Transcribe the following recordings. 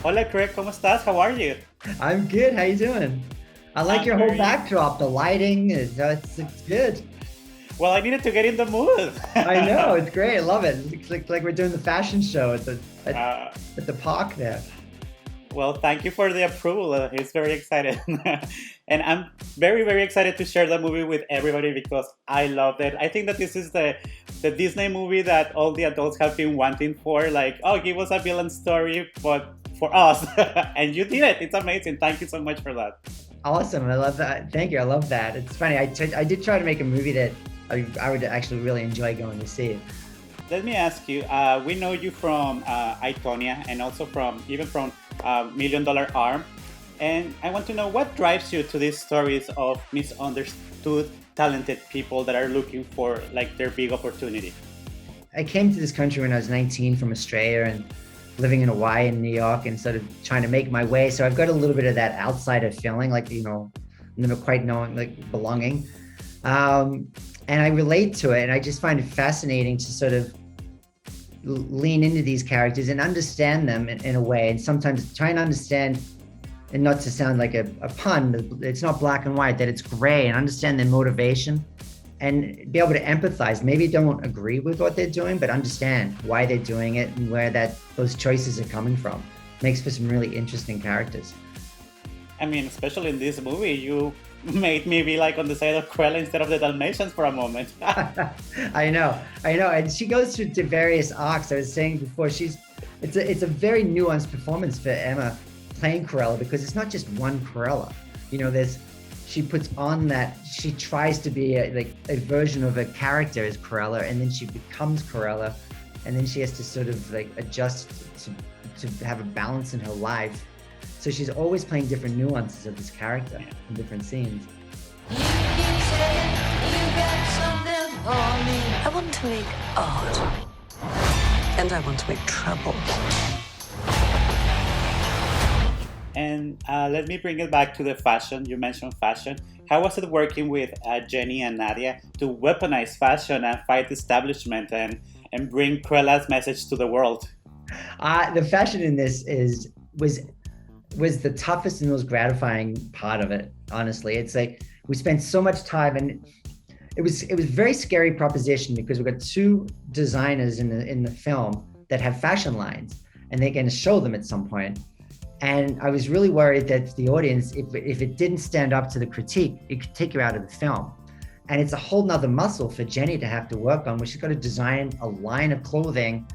Hola, Craig, ¿cómo estás? How are you? I'm good. How you doing? I like I'm your whole very backdrop. The lighting it's good. well. I needed to get in the mood. I know it's great. I love it. It's like we're doing the fashion show at, uh, at the park there. well, thank you for the approval. It's very excited, and I'm very, very excited to share the movie with everybody because I loved it. I think that this is the Disney movie that all the adults have been wanting for. Like, oh, give us a villain story, but for us, and you did it. It's amazing. Thank you so much for that. Awesome. I love that. Thank you. I love that. It's funny. I did try to make a movie that I would actually really enjoy going to see. Let me ask you. We know you from Itonia and also from Million Dollar Arm, and I want to know what drives you to these stories of misunderstood, talented people that are looking for like their big opportunity. I came to this country when I was 19 from Australia and living in Hawaii and New York and sort of trying to make my way. So I've got a little bit of that outsider feeling, like, never quite knowing, like belonging. And I relate to it. And I just find it fascinating to sort of lean into these characters and understand them in a way. And sometimes try and understand, and not to sound like a pun, it's not black and white, that it's gray, and understand their motivation and be able to empathize. Maybe don't agree with what they're doing, but understand why they're doing it and where those choices are coming from. Makes for some really interesting characters. I mean, especially in this movie, you made me be like on the side of Cruella instead of the Dalmatians for a moment. I know. And she goes through the various arcs. I was saying before, it's a very nuanced performance for Emma playing Cruella, because it's not just one Cruella. She puts on that, she tries to be a version of a character as Cruella, and then she becomes Cruella, and then she has to sort of adjust to have a balance in her life. So she's always playing different nuances of this character in different scenes. I want to make art, and I want to make trouble. And let me bring it back to the fashion. You mentioned fashion. How was it working with Jenny and Nadia to weaponize fashion and fight establishment and bring Cruella's message to the world? The fashion in this was the toughest and most gratifying part of it, honestly. It's like we spent so much time, and it was a very scary proposition because we've got two designers in the film that have fashion lines, and they're going to show them at some point. And I was really worried that the audience, if it didn't stand up to the critique, it could take you out of the film. And it's a whole nother muscle for Jenny to have to work on, where she's got to design a line of clothing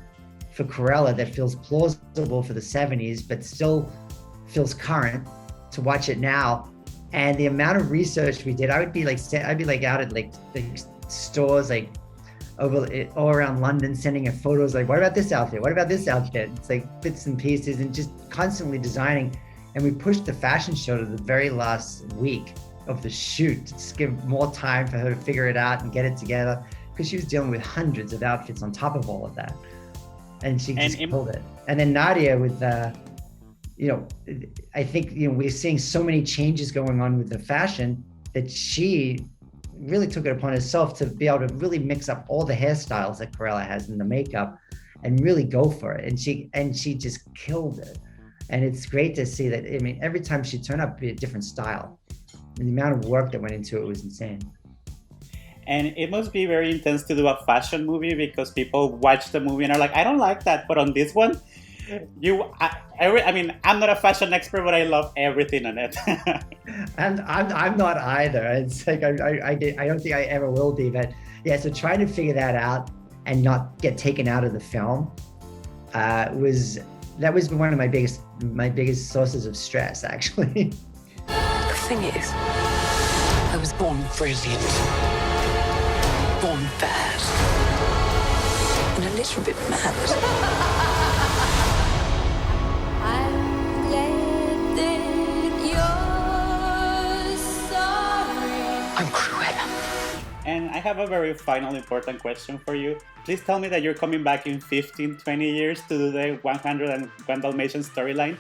for Cruella that feels plausible for the 70s, but still feels current to watch it now. And the amount of research we did, I'd be out at the stores, all around London, sending her photos, like, what about this outfit? What about this outfit? It's like bits and pieces, and just constantly designing. And we pushed the fashion show to the very last week of the shoot to just give more time for her to figure it out and get it together, because she was dealing with hundreds of outfits on top of all of that. And she just pulled it. And then Nadia with, I think, we're seeing so many changes going on with the fashion that she really took it upon herself to be able to really mix up all the hairstyles that Cruella has and the makeup and really go for it. And she just killed it. And it's great to see that. I mean, every time she turned up, it'd be a different style. And the amount of work that went into it was insane. And it must be very intense to do a fashion movie because people watch the movie and are like, I don't like that. But on this one, I'm not a fashion expert, but I love everything on it. And I'm not either. It's like I don't think I ever will be. But yeah, so trying to figure that out and not get taken out of the film was one of my biggest sources of stress, actually. The thing is, I was born brilliant, born fast, and a little bit mad. I'm Cruella. And I have a very final important question for you. Please tell me that you're coming back in 15, 20 years to do the 101 Dalmatians storyline.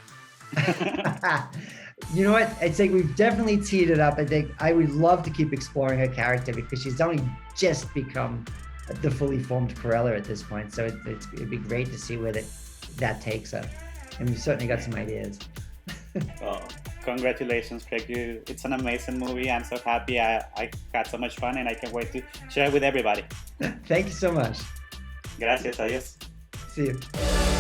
You know what? I'd say we've definitely teed it up. I think I would love to keep exploring her character because she's only just become the fully formed Cruella at this point. So it'd be great to see where that takes her. and we've certainly got some ideas. Oh, congratulations, Craig. It's an amazing movie. I'm so happy. I had so much fun and I can't wait to share it with everybody. Thank you so much. Gracias, adiós. See you.